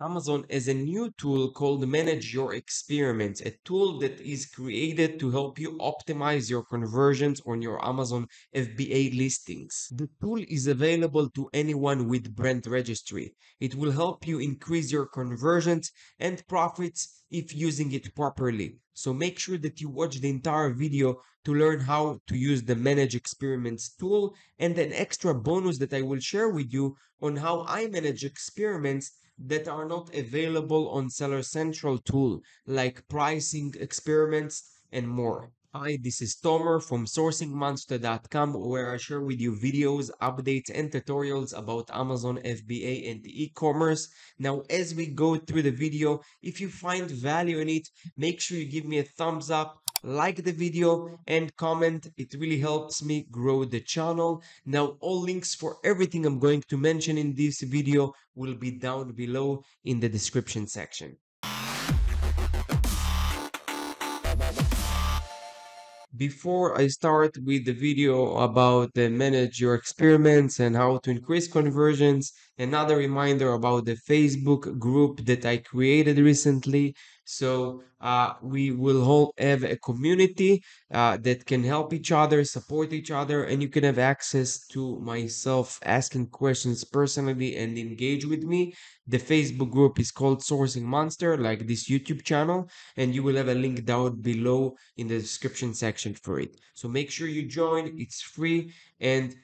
Amazon is a new tool called Manage Your Experiments, a tool that is created to help you optimize your conversions on your Amazon FBA listings. The tool is available to anyone with brand registry. It will help you increase your conversions and profits if using it properly. So make sure that you watch the entire video to learn how to use the Manage Experiments tool, and an extra bonus that I will share with you on how I manage experiments that are not available on Seller Central tool, like pricing experiments and more. Hi, this is Tomer from sourcingmonster.com, where I share with you videos, updates, and tutorials about Amazon FBA and e-commerce. Now, as we go through the video, if you find value in it, make sure you give me a thumbs up, like the video, and comment. It really helps me grow the channel. Now, all links for everything I'm going to mention in this video will be down below in the description section. Before I start with the video about the manage your experiments and how to increase conversions, another reminder about the Facebook group that I created recently. So we will all have a community that can help each other, support each other, and you can have access to myself asking questions personally and engage with me. The Facebook group is called Sourcing Monster, like this YouTube channel, and you will have a link down below in the description section for it. So make sure you join, it's free, and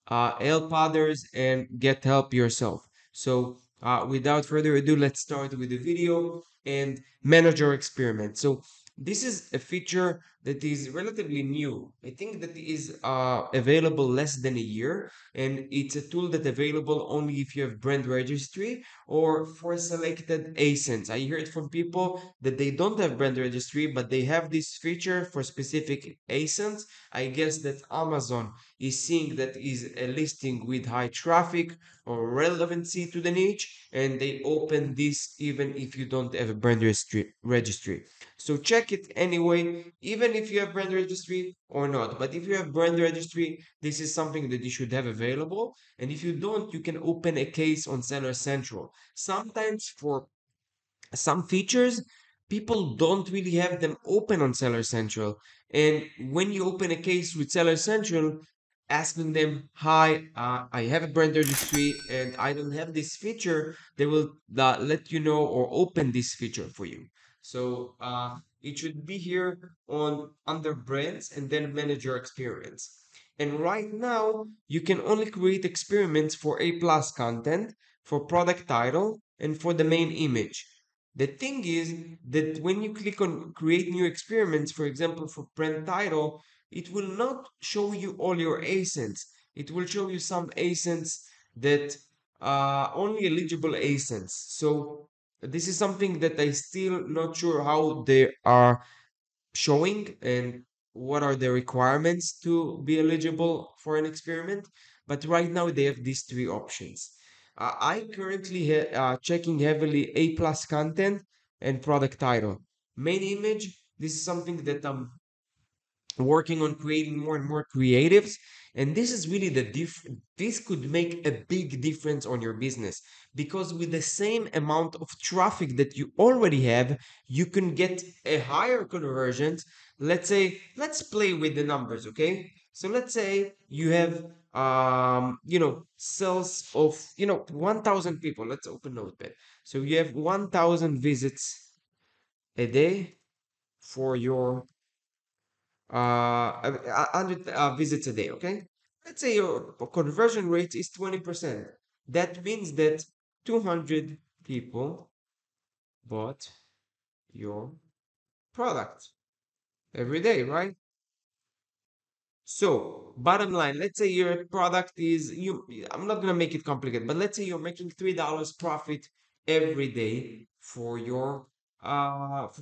help others and get help yourself. So without further ado, let's start with the video and manager experiment. So this is a feature that is relatively new. I think that is available less than a year, and it's a tool that's available only if you have brand registry or for selected ASINs. I hear it from people that they don't have brand registry, but they have this feature for specific ASINs. I guess that Amazon is seeing that is a listing with high traffic or relevancy to the niche, and they open this even if you don't have a brand registry. So check it anyway, even if you have brand registry or not. But if you have brand registry, this is something that you should have available. And if you don't, you can open a case on Seller Central. Sometimes for some features, people don't really have them open on Seller Central. And when you open a case with Seller Central, asking them, "Hi, I have a brand registry and I don't have this feature," they will let you know or open this feature for you. So it should be here on under brands and then manage your experience. And right now, you can only create experiments for A plus content, for product title, and for the main image. The thing is that when you click on create new experiments, for example, for brand title, it will not show you all your ASINs. It will show you some ASINs that are only eligible ASINs. So this is something that I still not sure how they are showing and what are the requirements to be eligible for an experiment. But right now they have these three options. I currently checking heavily A plus content and product title. Main image, this is something that I'm working on creating more and more creatives, and this is really the this could make a big difference on your business, because with the same amount of traffic that you already have, you can get a higher conversion. Let's say, let's play with the numbers, okay? So let's say you have sales of 1000 people. Let's open Notepad. So you have 1000 visits a day for your 100 visits a day, okay? Let's say your conversion rate is 20%. That means that 200 people bought your product every day, right? So, bottom line, let's say your product is I'm not gonna make it complicated, but let's say you're making $3 profit every day for your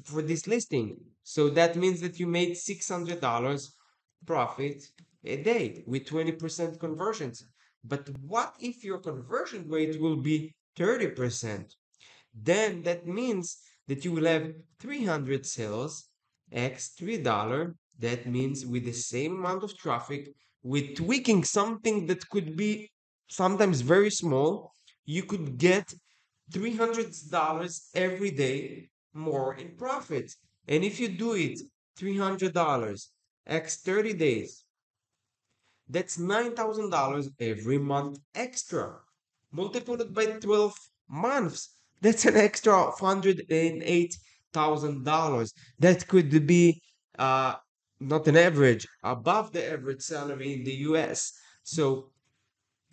for this listing. So that means that you made $600 profit a day with 20% conversions. But what if your conversion rate will be 30%? Then that means that you will have 300 sales x $3. That means with the same amount of traffic, with tweaking something that could be sometimes very small, you could get $300 every day more in profit. And if you do it $300 x 30 days, that's $9,000 every month extra. Multiply it by 12 months. That's an extra $108,000. That could be uh, not an average, above the average salary in the US. So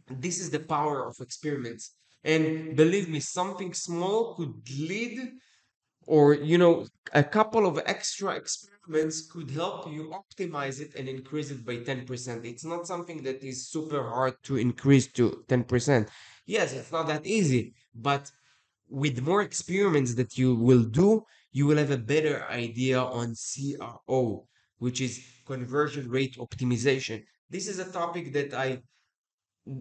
this is the power of experiments. And believe me, something small could lead, or a couple of extra experiments could help you optimize it and increase it by 10%. It's not something that is super hard to increase to 10%. Yes, it's not that easy, but with more experiments that you will do, you will have a better idea on CRO, which is conversion rate optimization. This is a topic that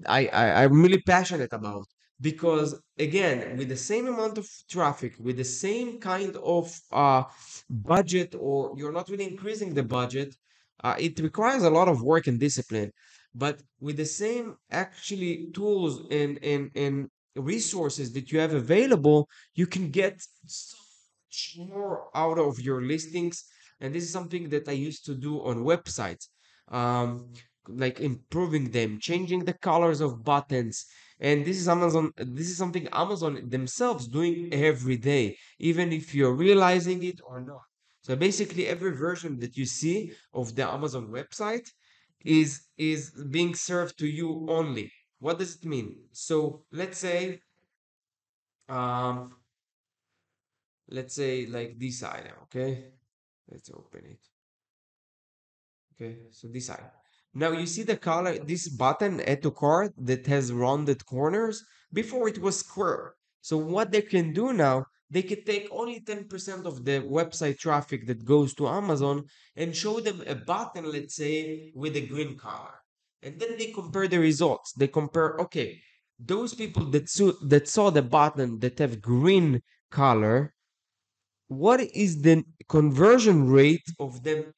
I'm really passionate about, because again, with the same amount of traffic, with the same kind of budget, or you're not really increasing the budget, it requires a lot of work and discipline. But with the same actually tools and resources that you have available, you can get so much more out of your listings. And this is something that I used to do on websites. Um, like improving them, changing the colors of buttons. And this is something Amazon themselves doing every day, even if you're realizing it or not. So basically, every version that you see of the Amazon website is being served to you only. What does it mean? So um, let's say like this item, okay? Let's open it. Okay, so this side. Now you see the color, this button add to cart that has rounded corners. Before it was square. So what they can do now, they can take only 10% of the website traffic that goes to Amazon and show them a button, let's say, with a green color. And then they compare the results. They compare, okay, those people that saw the button that have green color, what is the conversion rate of them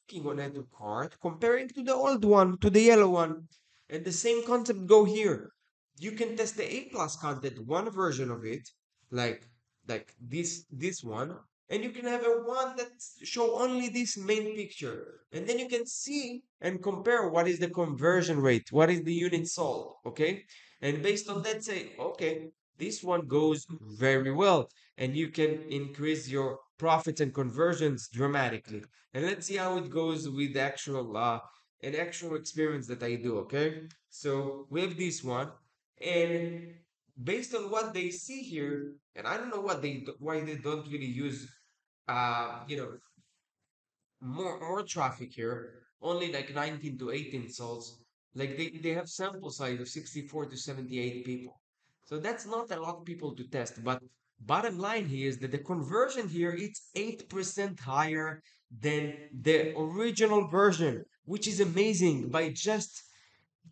clicking on add to cart comparing to the old one, to the yellow one? And the same concept go here. You can test the A plus content, one version of it, like this one, and you can have a one that show only this main picture. And then you can see and compare what is the conversion rate, what is the unit sold, okay? And based on that, say, okay, this one goes very well, and you can increase your profits and conversions dramatically. And let's see how it goes with the actual an actual experiments that I do. Okay, so we have this one, and based on what they see here, and I don't know why they don't really use you know more traffic here, only like 19 to 18 souls. Like they have sample size of 64 to 78 people. So that's not a lot of people to test. But bottom line here is that the conversion here it's 8% higher than the original version, which is amazing by just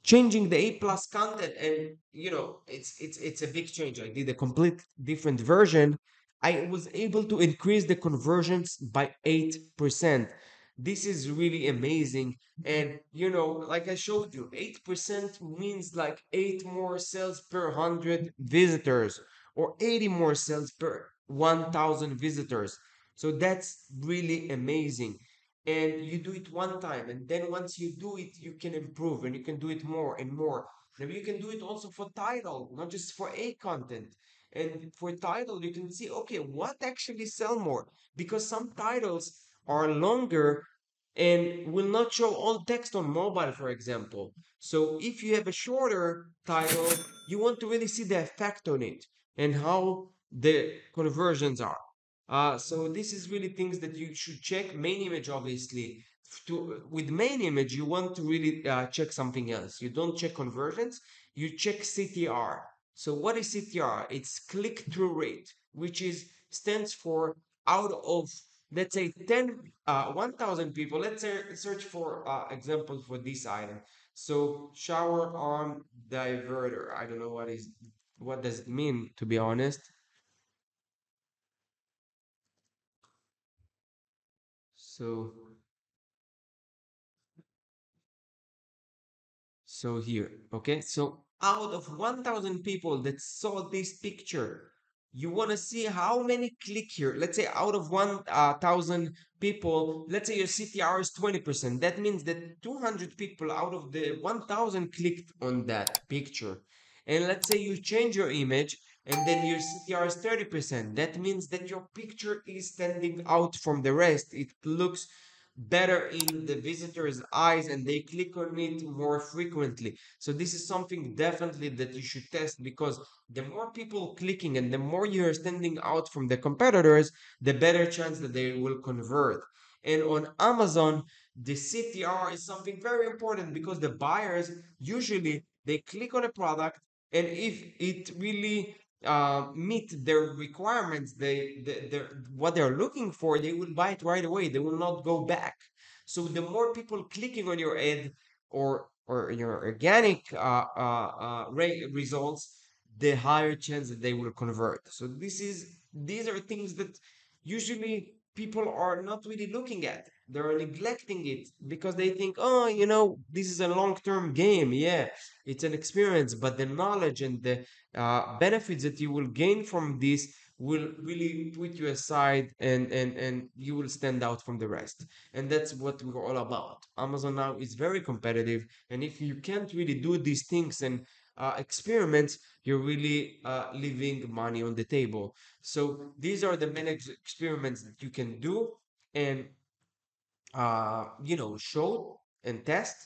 changing the A plus content. And it's a big change. I did a complete different version. I was able to increase the conversions by 8%. This is really amazing. And like I showed you, 8% means like 8 more sales per 100 visitors, or 80 more sales per 1,000 visitors. So that's really amazing. And you do it one time, and then once you do it you can improve, and you can do it more and more. Maybe you can do it also for title, not just for a content. And for title you can see, okay, what actually sell more, because some titles are longer and will not show all text on mobile, for example. So if you have a shorter title, you want to really see the effect on it and how the conversions are. So this is really things that you should check. Main image, obviously. With main image, you want to really check something else. You don't check conversions. You check CTR. So what is CTR? It's click-through rate, which is stands for out of, let's say, 1,000 people. Let's say search for example for this item. So shower arm diverter. I don't know what does it mean, to be honest. So here, okay? So out of 1,000 people that saw this picture, You want to see how many click here. Let's say out of 1,000 people, let's say your CTR is 20%. That means that 200 people out of the 1,000 clicked on that picture. And let's say you change your image and then your CTR is 30%. That means that your picture is standing out from the rest. It looks better in the visitor's eyes and they click on it more frequently. So this is something definitely that you should test, because the more people clicking and the more you're standing out from the competitors, the better chance that they will convert. And on Amazon, the CTR is something very important, because the buyers usually they click on a product, and if it really meet their requirements, what they're looking for, they will buy it right away. They will not go back. So the more people clicking on your ad, or your organic results, the higher chance that they will convert. So these are things that usually people are not really looking at. They're neglecting it because they think, oh, this is a long-term game. Yeah, it's an experience, but the knowledge and the benefits that you will gain from this will really put you aside, and you will stand out from the rest. And that's what we're all about. Amazon now is very competitive, and if you can't really do these things and experiments, you're really leaving money on the table. So these are the many experiments that you can do and show and test.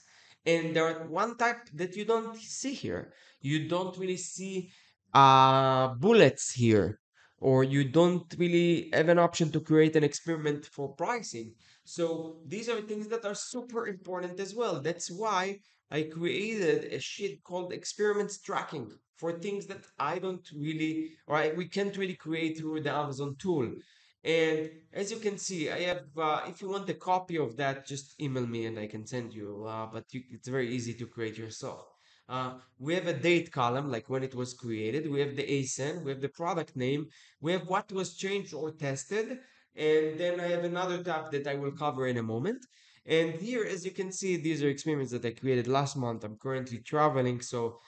And there are one type that you don't see here. You don't really see bullets here, or you don't really have an option to create an experiment for pricing. So these are things that are super important as well. That's why I created a sheet called experiments tracking for things that I don't really, we can't really create through the Amazon tool. And as you can see, I have, if you want a copy of that, just email me and I can send you. It's very easy to create yourself. We have a date column, like when it was created. We have the ASIN, we have the product name, we have what was changed or tested. And then I have another tab that I will cover in a moment. And here, as you can see, these are experiments that I created last month. I'm currently traveling, so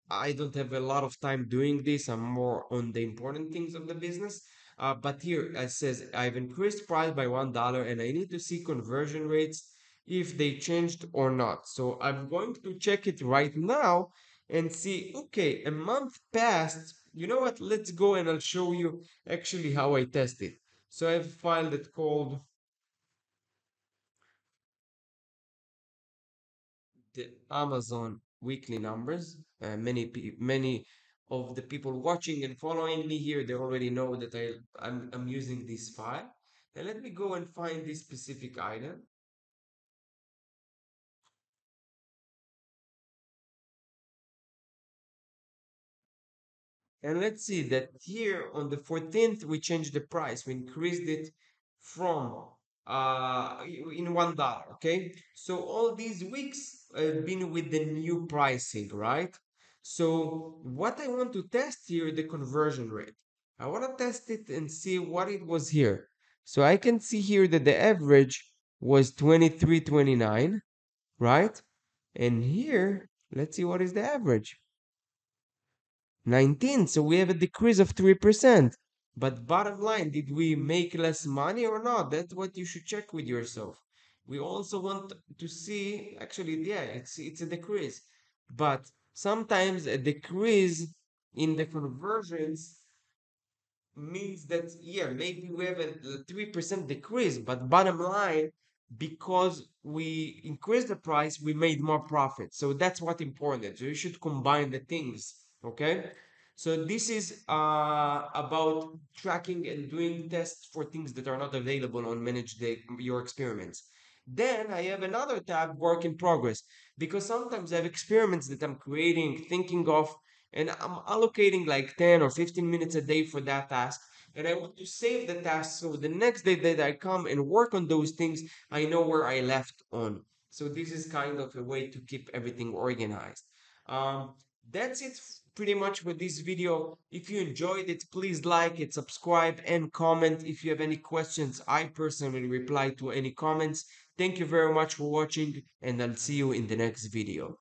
I don't have a lot of time doing this. I'm more on the important things of the business. But here it says I've increased price by $1 and I need to see conversion rates if they changed or not. So I'm going to check it right now and see, okay, a month passed. You know what? Let's go and I'll show you actually how I test it. So I have a file that called the Amazon weekly numbers. Many of the people watching and following me here, they already know that I'm using this file. And let me go and find this specific item. And let's see that here on the 14th, we changed the price. We increased it from in $1. Okay. So all these weeks have been with the new pricing, right? So what I want to test here, the conversion rate. I want to test it and see what it was here. So I can see here that the average was 23.29, right? And here, let's see what is the average. 19. So we have a decrease of 3%. But bottom line, did we make less money or not? That's what you should check with yourself. We also want to see, actually, yeah, it's a decrease. But sometimes a decrease in the conversions means that, yeah, maybe we have a 3% decrease, but bottom line, because we increased the price, we made more profit. So that's what important. So you should combine the things, okay? So this is about tracking and doing tests for things that are not available on your experiments. Then I have another tab, work in progress, because sometimes I have experiments that I'm creating, thinking of, and I'm allocating like 10 or 15 minutes a day for that task. And I want to save the task so the next day that I come and work on those things, I know where I left on. So this is kind of a way to keep everything organized. Um, that's it pretty much with this video. If you enjoyed it, please like it, subscribe, and comment. If you have any questions, I personally reply to any comments. Thank you very much for watching, and I'll see you in the next video.